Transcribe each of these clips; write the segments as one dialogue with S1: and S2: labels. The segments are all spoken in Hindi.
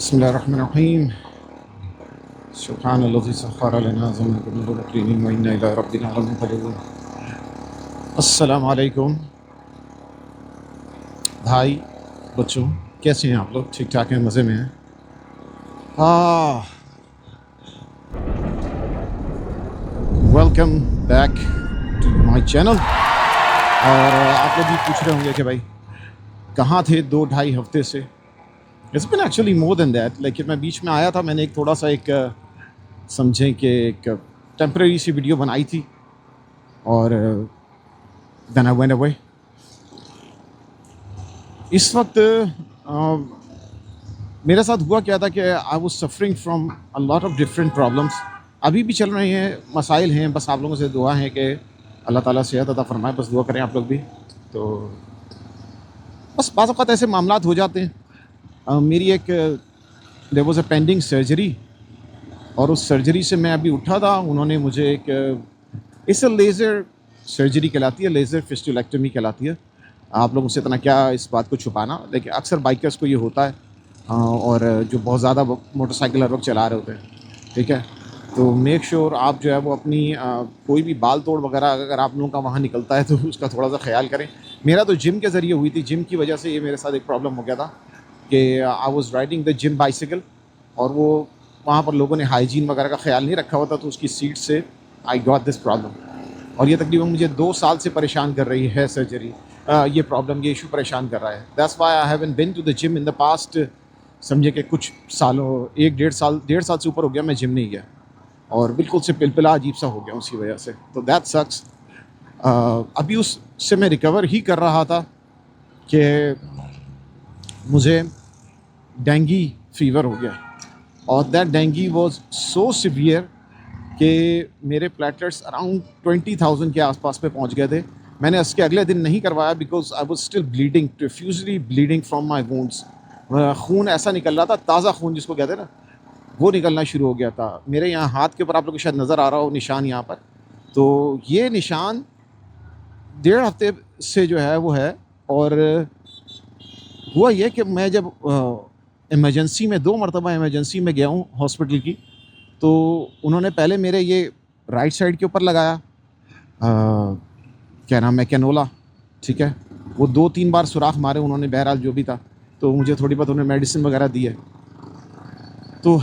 S1: बिस्मिल्लाहिर्रहमानिर्रहीम। सुब्हानल्लाज़ी सख़्ख़र लना ज़माना व इन्ना इला रब्बिना लमुनक़लिबून। अस्सलामु अलैकुम भाई बच्चों, कैसे हैं आप लोग? ठीक ठाक हैं? मज़े में हैं? Welcome back to my channel. और आप लोग भी पूछ रहे होंगे कि भाई कहाँ थे 2-2.5 हफ्ते से। It's been actually more than that. लेकिन मैं बीच में आया था, मैंने एक थोड़ा सा एक समझें कि एक टेम्परेरी सी वीडियो बनाई थी और देन आई वेंट अवे। इस वक्त मेरे साथ हुआ क्या था कि I was suffering from a lot of different problems. अभी भी चल रहे हैं, मसाइल हैं। बस आप लोगों से दुआ है कि अल्लाह ताला सेहत अता फरमाए। बस दुआ करें आप लोग भी। तो बस बाज़ औक़ात ऐसे मामलात हो जाते हैं। मेरी एक there was a pending surgery और उस सर्जरी से मैं अभी उठा था। उन्होंने मुझे इस लेज़र सर्जरी कहलाती है, लेज़र फिस्टुलेक्टमी कहलाती है। आप लोगों से इतना क्या इस बात को छुपाना, लेकिन अक्सर बाइकर्स को ये होता है और जो बहुत ज़्यादा मोटरसाइकिल हर वक्त चला रहे होते हैं, ठीक है। तो मेक श्योर आप जो है वो अपनी कोई भी बाल तोड़ वगैरह अगर आप लोगों का वहाँ निकलता है तो उसका थोड़ा सा ख्याल करें। मेरा तो जिम के ज़रिए हुई थी। जिम की वजह से ये मेरे साथ एक प्रॉब्लम हो गया था कि I was riding the gym bicycle और वो वहाँ पर लोगों ने हाइजीन वगैरह का ख्याल नहीं रखा होता, तो उसकी सीट से आई गॉट दिस प्रॉब्लम। और ये तकरीबन मुझे 2 साल से परेशान कर रही है सर्जरी। ये प्रॉब्लम, ये इशू परेशान कर रहा है। That's why I haven't been to the gym in the past. समझे कि कुछ सालों, 1-1.5 साल से ऊपर हो गया मैं जिम नहीं गया और बिल्कुल से पिलपिला अजीब सा हो गया उसकी वजह से। तो दैट सक्स। अभी उससे मैं रिकवर ही कर रहा था कि मुझे डेंगी फीवर हो गया और that dinghy was so severe कि मेरे प्लेटलेट्स अराउंड 20,000 के आसपास पे पहुंच गए थे। मैंने इसके अगले दिन नहीं करवाया because I was still bleeding, profusely bleeding from my wounds. खून ऐसा निकल रहा था, ताज़ा खून जिसको कहते हैं ना, वो निकलना शुरू हो गया था। मेरे यहाँ हाथ के ऊपर आप लोग को शायद नज़र आ रहा हो निशान यहाँ पर। तो ये निशान 1.5 हफ्ते से जो है वो है। और हुआ ये कि मैं जब इमरजेंसी में 2 मरतबा इमरजेंसी में गया हूँ हॉस्पिटल की, तो उन्होंने पहले मेरे ये राइट साइड के ऊपर लगाया क्या नाम है, कैनोला, ठीक है। वो 2-3 बार सुराख मारे उन्होंने, बहरहाल जो भी था। तो मुझे थोड़ी बहुत उन्होंने मेडिसिन वगैरह दी है, तो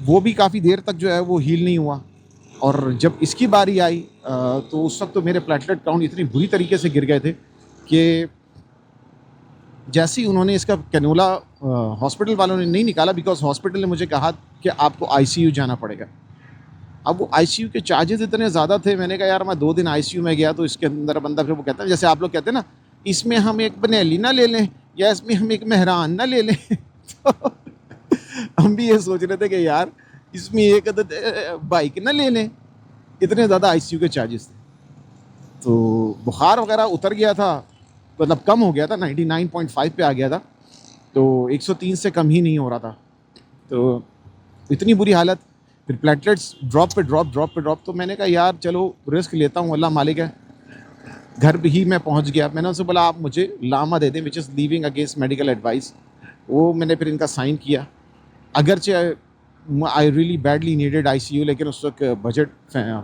S1: वो भी काफ़ी देर तक जो है वो हील नहीं हुआ। और जब इसकी बारी आई तो उस वक्त तो मेरे प्लेटलेट काउंट इतनी बुरी तरीके से गिर गए थे कि जैसे ही उन्होंने इसका कैनोला हॉस्पिटल वालों ने नहीं निकाला, बिकॉज हॉस्पिटल ने मुझे कहा कि आपको आईसीयू जाना पड़ेगा। अब वो आईसीयू के चार्जेस इतने ज़्यादा थे, मैंने कहा यार मैं 2 दिन आईसीयू में गया तो इसके अंदर बंदा फिर वो कहता है, जैसे आप लोग कहते हैं ना, इसमें हम एक बनेली ना ले लें या इसमें हम एक मेहरान ना ले लें। तो हम भी ये सोच रहे थे कि यार इसमें एक बाइक ना ले लें, इतने ज़्यादा आईसीयू के चार्जेस थे। तो बुखार वगैरह उतर गया था, मतलब कम हो गया था, 99.5 पे आ गया था। तो 103 से कम ही नहीं हो रहा था। तो इतनी बुरी हालत, फिर प्लेटलेट्स ड्रॉप पे ड्रॉप। तो मैंने कहा यार चलो रिस्क लेता हूँ, अल्लाह मालिक है। घर भी ही मैं पहुँच गया। मैंने उनसे बोला आप मुझे लामा दे दें, which is leaving against medical advice. वो मैंने फिर इनका साइन किया। अगरचे I really badly needed ICU, लेकिन उस वक्त बजट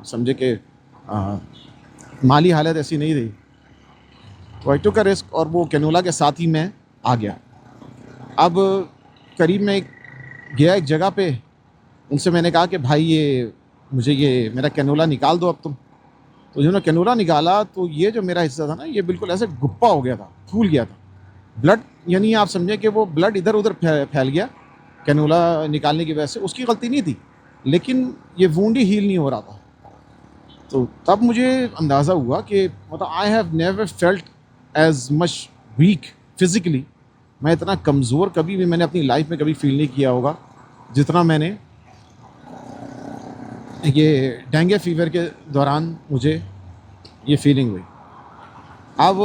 S1: समझे कि माली हालत ऐसी नहीं रही। तो आई टुक अ रिस्क और वो कैनोला के साथ ही मैं आ गया। अब करीब में गया एक जगह पे, उनसे मैंने कहा कि भाई ये मुझे ये मेरा कैनोला निकाल दो अब तुम। तो जिन्होंने कैनोला निकाला तो ये जो मेरा हिस्सा था ना, ये बिल्कुल ऐसे गुप्पा हो गया था, फूल गया था। ब्लड, यानी आप समझें कि वो ब्लड इधर उधर फैल गया कैनोला निकालने की वजह से। उसकी गलती नहीं थी, लेकिन ये वूंड ही हील नहीं हो रहा था। तो तब मुझे अंदाज़ा हुआ कि मतलब I have never felt as much weak physically. मैं इतना कमज़ोर कभी भी मैंने अपनी लाइफ में कभी फील नहीं किया होगा जितना मैंने ये डेंगू फीवर के दौरान मुझे ये फीलिंग हुई। अब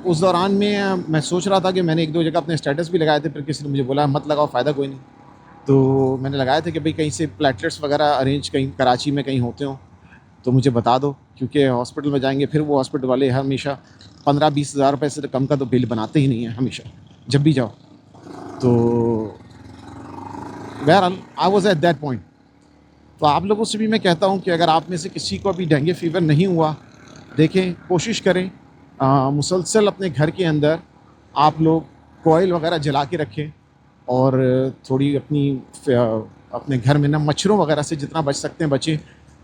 S1: उस दौरान में मैं सोच रहा था कि मैंने 1-2 जगह अपने स्टेटस भी लगाए थे, फिर किसी ने मुझे बोला मत लगाओ, फ़ायदा कोई नहीं। तो मैंने लगाए थे कि भाई कहीं से प्लेटलेट्स वगैरह अरेंज कहीं कराची में कहीं होते हो तो मुझे बता दो, क्योंकि हॉस्पिटल में जाएंगे फिर वो हॉस्पिटल वाले हमेशा 15-20 हज़ार रुपये से कम का तो बिल बनाते ही नहीं है हमेशा जब भी जाओ। तो बहरहाल I was at that point. तो आप लोगों से भी मैं कहता हूँ कि अगर आप में से किसी को अभी डेंगू फीवर नहीं हुआ, देखें, कोशिश करें, मुसलसल अपने घर के अंदर आप लोग कॉइल वगैरह जला के रखें और थोड़ी अपने घर में ना मच्छरों वगैरह से जितना बच सकते हैं बचें।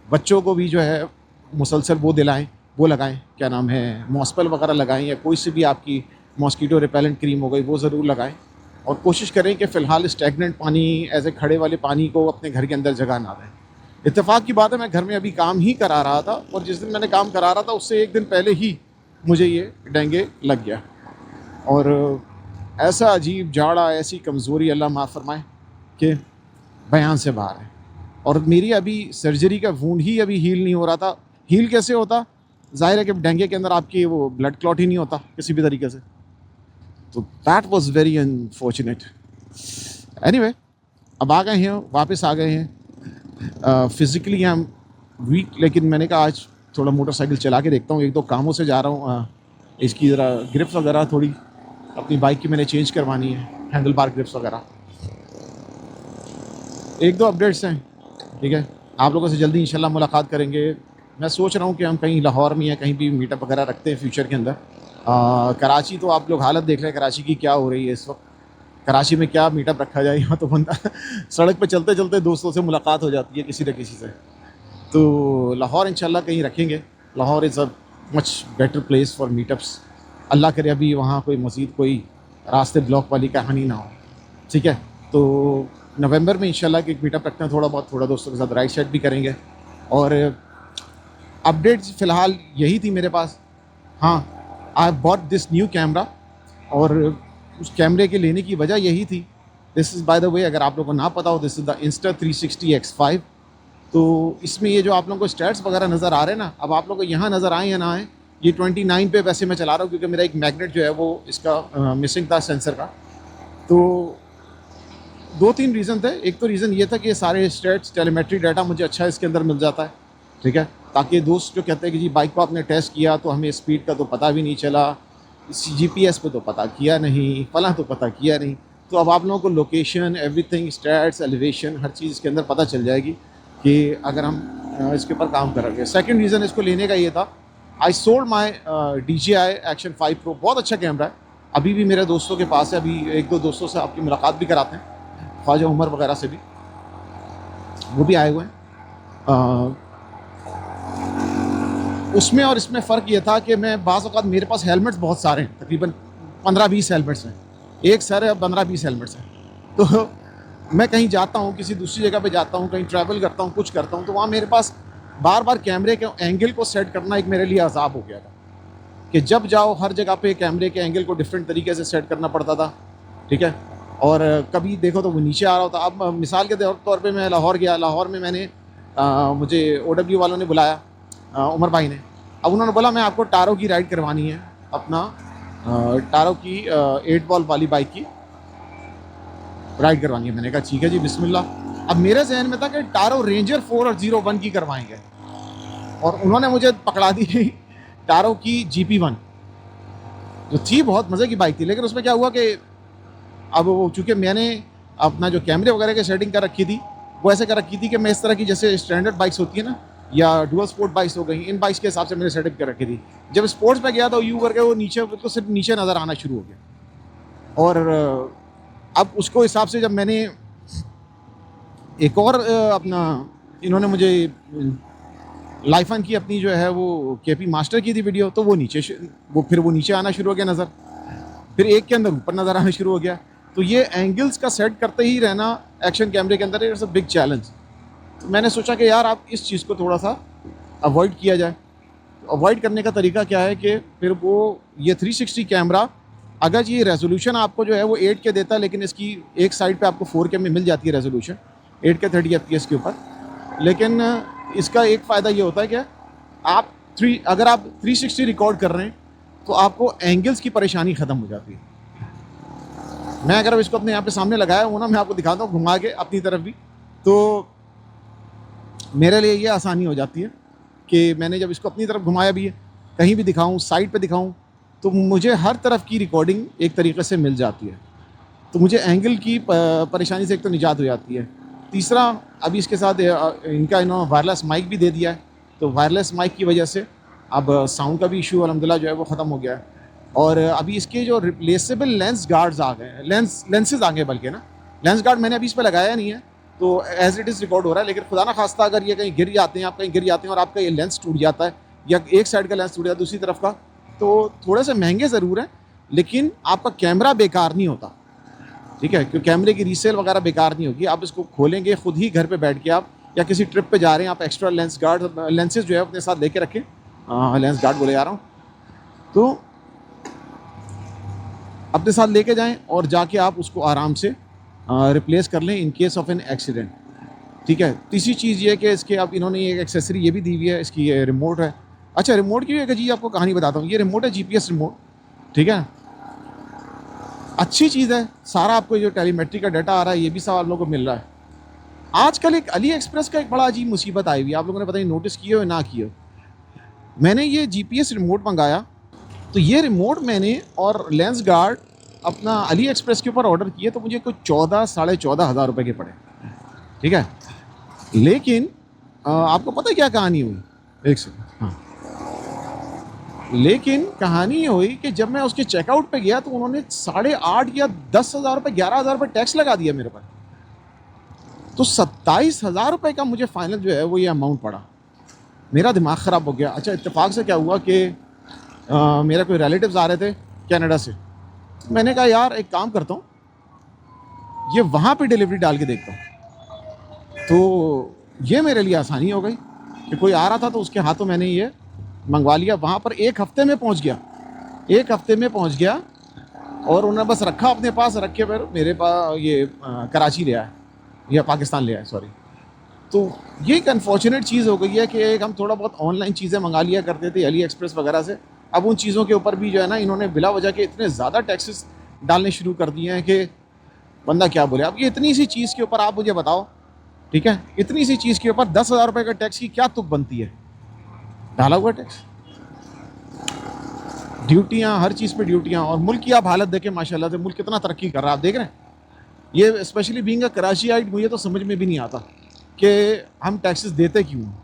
S1: बच्चों को भी जो है मुसलसल वो दिलाएं, वो लगाएं, क्या नाम है, मॉस्पल वगैरह लगाएं, या कोई सी भी आपकी मॉस्कीटो रिपेलेंट क्रीम हो गई वो ज़रूर लगाएं। और कोशिश करें कि फ़िलहाल स्टैगनेंट पानी, ऐसे खड़े वाले पानी को अपने घर के अंदर जगह ना दें। इत्तेफाक की बात है, मैं घर में अभी काम ही करा रहा था और जिस दिन मैंने काम करा रहा था उससे एक दिन पहले ही मुझे ये डेंगू लग गया। और ऐसा अजीब जाड़ा, ऐसी कमज़ोरी, अल्लाह माफ़ फरमाए, कि बयान से बाहर है। और मेरी अभी सर्जरी का वूंड ही अभी हील नहीं हो रहा था। हील कैसे होता? ज़ाहिर है कि डेंगू के अंदर आपकी वो ब्लड क्लॉट ही नहीं होता किसी भी तरीके से। तो that was very unfortunate. Anyway, अब आ गए हैं, वापस आ गए हैं। फिज़िकली आई एम वीक, लेकिन मैंने कहा आज थोड़ा मोटरसाइकिल चला के देखता हूँ। एक दो कामों से जा रहा हूँ, इसकी ज़रा ग्रिप्स वगैरह थोड़ी अपनी बाइक की मैंने चेंज करवानी है, हैंडल बार ग्रिप्स वगैरह। एक दो अपडेट्स हैं, ठीक है। आप लोगों से जल्दी इंशाल्लाह मुलाकात करेंगे। मैं सोच रहा हूँ कि हम कहीं लाहौर में या कहीं भी मीटअप वगैरह रखते हैं फ्यूचर के अंदर। कराची तो आप लोग हालत देख रहे हैं कराची की क्या हो रही है इस वक्त। कराची में क्या मीटअप रखा जाए, यहाँ तो बंदा सड़क पे चलते चलते दोस्तों से मुलाकात हो जाती है किसी न किसी से। तो लाहौर इंशाल्लाह कहीं रखेंगे। Lahore is a much better place for meetups. Allah करे अभी वहाँ कोई मज़ीद कोई रास्ते ब्लॉक वाली कहानी ना हो, ठीक है। तो नवंबर में इंशाल्लाह कि एक मीटअप रखते हैं, थोड़ा दोस्तों के साथ राइड शेड भी करेंगे। और अपडेट्स फ़िलहाल यही थी मेरे पास। हाँ, I bought this new camera, और उस कैमरे के लेने की वजह यही थी। This is by the way, अगर आप लोगों को ना पता हो, दिस इज़ द Insta360X5। तो इसमें ये जो आप लोगों को स्टैट्स वगैरह नज़र आ रहे हैं ना, अब आप लोगों को यहाँ नज़र आए या ना आए, ये 29 पे वैसे मैं चला रहा हूँ क्योंकि मेरा एक मैग्नेट जो है वो इसका मिसिंग था सेंसर का। तो दो तीन रीज़न थे। एक तो रीज़न ये था कि ये सारे स्टैट्स टेलीमेट्री डाटा मुझे अच्छा इसके अंदर मिल जाता है, ठीक है, ताकि दोस्त जो कहते हैं कि जी बाइक को आपने टेस्ट किया तो हमें स्पीड का तो पता भी नहीं चला, GPS पे तो पता किया नहीं, फलां तो पता किया नहीं, तो अब आप लोगों को लोकेशन, एवरीथिंग, स्टैट्स, एलिवेशन, हर चीज़ इसके अंदर पता चल जाएगी कि अगर हम इसके ऊपर काम करेंगे। सेकंड रीज़न इसको लेने का ये था, I sold my DJI Action 5 Pro। बहुत अच्छा कैमरा है, अभी भी मेरे दोस्तों के पास है। अभी एक दो दोस्तों से आपकी मुलाकात भी कराते हैं, ख्वाजा उमर वगैरह से भी, वो भी आए हुए हैं। उसमें और इसमें फ़र्क ये था कि मैं बाज़ औक़ात मेरे पास हेलमेट्स बहुत सारे हैं, तकरीबन 15-20 हेलमेट्स हैं, एक सर है, 15-20 हेलमेट्स हैं। तो मैं कहीं जाता हूँ, किसी दूसरी जगह पे जाता हूँ, कहीं ट्रैवल करता हूँ, कुछ करता हूँ, तो वहाँ मेरे पास बार बार कैमरे के एंगल को सेट करना एक मेरे लिए अज़ाब हो गया था कि जब जाओ हर जगह पे कैमरे के एंगल को डिफरेंट तरीके से सेट करना पड़ता था, ठीक है। और कभी देखो तो वो नीचे आ रहा होता। अब मिसाल के तौर पे मैं लाहौर गया, लाहौर में मैंने मुझे OW वालों ने बुलाया, उमर भाई ने। अब उन्होंने बोला मैं आपको टारो की राइड करवानी है, अपना टारो की 8 बॉल वाली बाइक की राइड करवानी है। मैंने कहा ठीक है जी, बिस्मिल्लाह। अब मेरे जहन में था कि टारो रेंजर 4 और 01 की करवाएंगे, और उन्होंने मुझे पकड़ा दी टारो की GP1, जो थी बहुत मज़े की बाइक थी। लेकिन उसमें क्या हुआ कि अब वो चूँकि मैंने अपना जो कैमरे वगैरह की सेटिंग कर रखी थी वो ऐसे कर रखी थी कि मैं इस तरह की, जैसे स्टैंडर्ड बाइक्स होती है ना, या डुअल स्पोर्ट बाइक्स हो गई, इन बाइक्स के हिसाब से मैंने सेटअप कर रखी थी। जब स्पोर्ट्स पे गया तो यूँ करके वो नीचे, तो सिर्फ नीचे नज़र आना शुरू हो गया। और अब उसको हिसाब से जब मैंने एक और अपना, इन्होंने मुझे लाइफन की अपनी जो है वो KP मास्टर की थी वीडियो, तो वो नीचे फिर वो नीचे आना शुरू हो गया नज़र, फिर एक के अंदर ऊपर नज़र आना शुरू हो गया। तो ये एंगल्स का सेट करते ही रहना एक्शन कैमरे के अंदर इट्स अ बिग चैलेंज। तो मैंने सोचा कि यार आप इस चीज़ को थोड़ा सा अवॉइड किया जाए। तो अवॉइड करने का तरीका क्या है कि फिर वो ये 360 कैमरा, अगर ये रेजोल्यूशन आपको जो है वो 8 के देता है, लेकिन इसकी एक साइड पे आपको 4K में मिल जाती है रेजोल्यूशन 8K 30 FPS के ऊपर। लेकिन इसका एक फ़ायदा ये होता है कि अगर आप 360 रिकॉर्ड कर रहे हैं तो आपको एंगल्स की परेशानी ख़त्म हो जाती है। मैं अगर अब इसको अपने यहाँ पे सामने लगाया हूँ ना, मैं आपको दिखाता हूँ घुमा के अपनी तरफ भी, तो मेरे लिए ये आसानी हो जाती है कि मैंने जब इसको अपनी तरफ घुमाया भी है, कहीं भी दिखाऊं, साइड पे दिखाऊं, तो मुझे हर तरफ की रिकॉर्डिंग एक तरीके से मिल जाती है। तो मुझे एंगल की परेशानी से एक तो निजात हो जाती है। तीसरा, अभी इसके साथ इनका इन्होंने वायरलेस माइक भी दे दिया है, तो वायरलेस माइक की वजह से अब साउंड का भी इशू अल्हम्दुलिल्लाह जो है वो ख़त्म हो गया है। और अभी इसके जो रिप्लेसेबल लेंस गार्ड्स आ गए हैं, लेंसेज आ गए, बल्कि ना लेंस गार्ड मैंने अभी इस पर लगाया नहीं है, तो एज इट इज़ रिकॉर्ड हो रहा है। लेकिन खुदा ना खास्ता अगर ये कहीं गिर जाते हैं, आप कहीं गिर जाते हैं और आपका ये लेंस टूट जाता है, या एक साइड का लेंस टूट जाता है दूसरी तरफ का, तो थोड़े से महंगे ज़रूर हैं, लेकिन आपका कैमरा बेकार नहीं होता। ठीक है, क्योंकि कैमरे की रीसेल वगैरह बेकार नहीं होगी। आप इसको खोलेंगे खुद ही घर पे बैठ के, आप या किसी ट्रिप पे जा रहे हैं, आप एक्स्ट्रा लेंसेज जो है अपने साथ लेके रखें, लेंस गार्ड बोले जा रहा हूँ, तो अपने साथ लेके जाएं और जाके आप उसको आराम से रिप्लेस कर लें in case of an accident. ठीक है, तीसरी चीज़ ये कि इसके अब इन्होंने एक एक्सेसरी ये भी दी हुई है, इसकी ये रिमोट है। अच्छा, रिमोट की एक अजीब आपको कहानी बताता हूँ। ये रिमोट है जीपीएस रिमोट, ठीक है, अच्छी चीज़ है, सारा आपको जो टेलीमेट्री का डाटा आ रहा है ये भी सब आप लोगों को मिल रहा है। आजकल एक अली एक्सप्रेस का एक बड़ा अजीब मुसीबत आई हुई है, आप लोगों ने पता नहीं नोटिस किए हो ना किए हो। मैंने ये जीपीएस रिमोट मंगाया, तो ये रिमोट मैंने और लेंस गार्ड अपना अली एक्सप्रेस के ऊपर ऑर्डर किए, तो मुझे कोई 14-14,500 रुपये के पड़े। ठीक है, लेकिन आपको पता है क्या कहानी हुई? एक सेकंड, हाँ, लेकिन कहानी ये हुई कि जब मैं उसके चेकआउट पे गया तो उन्होंने 8,500 या 10,000 रुपये, 11,000 रुपये टैक्स लगा दिया मेरे पर। तो 27,000 रुपये का मुझे फाइनल जो है वो ये अमाउंट पड़ा। मेरा दिमाग ख़राब हो गया। अच्छा, इत्तेफाक से क्या हुआ कि मेरा कोई रिलेटिव्स आ रहे थे कनाडा से, मैंने कहा यार एक काम करता हूँ, ये वहाँ पे डिलीवरी डाल के देखता हूँ। तो ये मेरे लिए आसानी हो गई कि कोई आ रहा था तो उसके हाथों मैंने ये मंगवा लिया। वहाँ पर 1 हफ्ते में पहुँच गया, 1 हफ्ते में पहुँच गया, और उन्होंने बस रखा अपने पास, रख के फिर मेरे पास ये कराची ले आया या पाकिस्तान ले आया, सॉरी। तो ये एक अनफॉर्चुनेट चीज़ हो गई है कि एक हम थोड़ा बहुत ऑनलाइन चीज़ें मंगा लिया करते थे अली एक्सप्रेस वगैरह से, अब उन चीज़ों के ऊपर भी जो है ना इन्होंने बिला वजह के इतने ज़्यादा टैक्सेस डालने शुरू कर दिए हैं कि बंदा क्या बोले। अब ये इतनी सी चीज़ के ऊपर आप मुझे बताओ, ठीक है, इतनी सी चीज़ के ऊपर 10,000 रुपये का टैक्स की क्या तुक बनती है? डाला हुआ टैक्स, ड्यूटियाँ, हर चीज़ पे ड्यूटियाँ। और मुल्क की आप हालत देखें, माशाल्लाह से मुल्क कितना तरक्की कर रहा है, आप देख रहे हैं। ये स्पेशली बीइंग अ कराचीआइट मुझे तो समझ में भी नहीं आता कि हम टैक्सेस देते क्यों हैं।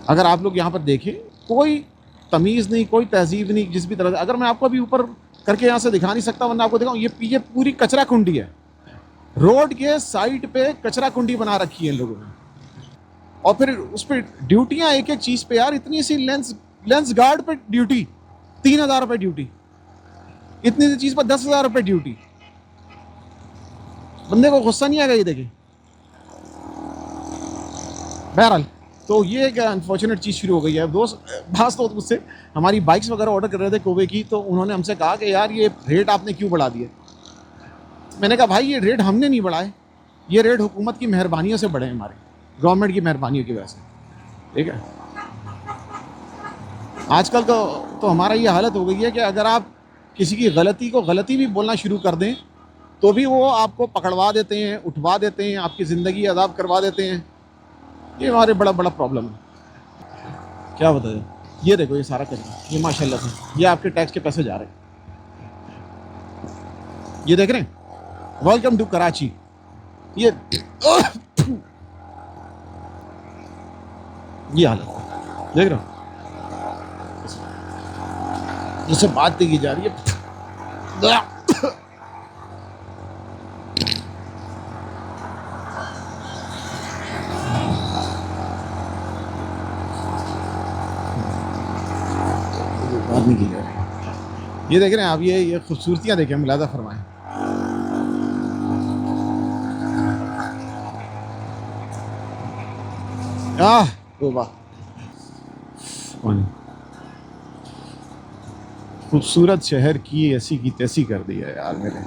S1: अगर आप लोग यहाँ पर देखें, कोई तमीज़ नहीं, कोई तहजीब नहीं, जिस भी तरह से। अगर मैं आपको अभी ऊपर करके यहाँ से दिखा नहीं सकता, वरना आपको दिखाऊँ, ये पूरी कचरा कुंडी है, रोड के साइड पे कचरा कुंडी बना रखी है इन लोगों ने। और फिर उस पर ड्यूटियाँ एक एक चीज़ पे यार, इतनी सी लेंस गार्ड पे ड्यूटी 3,000 रुपये ड्यूटी, इतनी सी चीज़ पर 10,000 रुपये ड्यूटी। बंदे को गुस्सा नहीं आएगा ये देखें। बहरहाल, तो ये एक अनफॉर्चुनेट चीज़ शुरू हो गई है। दोस्त मुझसे हमारी बाइक्स वगैरह ऑर्डर कर रहे थे कोवे की, तो उन्होंने हमसे कहा कि यार ये रेट आपने क्यों बढ़ा दिए। मैंने कहा भाई ये रेट हमने नहीं बढ़ाए, ये रेट हुकूमत की मेहरबानियों से बढ़े, हमारे गवर्नमेंट की मेहरबानियों की वजह से। ठीक है, आजकल तो हमारा ये हालत हो गई है कि अगर आप किसी की गलती को गलती भी बोलना शुरू कर दें तो भी वो आपको पकड़वा देते हैं, उठवा देते हैं, आपकी ज़िंदगी अज़ाब करवा देते हैं। ये हमारे बड़ा प्रॉब्लम है, क्या बताएं। ये देखो, ये सारा कचरा, ये माशाल्लाह से ये आपके टैक्स के पैसे जा रहे हैं, ये देख रहे हैं। Welcome to Karachi. ये हालत देख रहे हो, जिससे बात की जा रही है। बात नहीं की जा रही। ये देख रहे हैं आप, ये खूबसूरतियाँ देखें, मुलाजा फरमाएं। वाह, खूबसूरत शहर की ऐसी की तैसी कर दी है यार मेरे।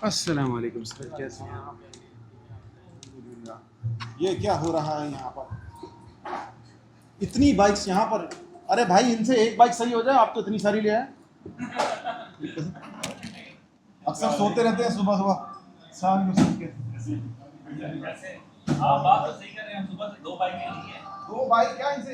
S1: अस्सलाम वालेकुम सर, कैसे हैं आप? ये क्या हो रहा है यहाँ पर? इतनी बाइक्स यहाँ पर। अरे भाई, इनसे एक बाइक सही हो जाए, आप तो इतनी सारी ले आए। अक्सर सोते रहते हैं सुबह सुबह शाम को सो के।
S2: आप बात तो सही कर रहे हैं, हम सुबह से 2 बाइकें ली हैं।
S1: 2 बाइक क्या, इनसे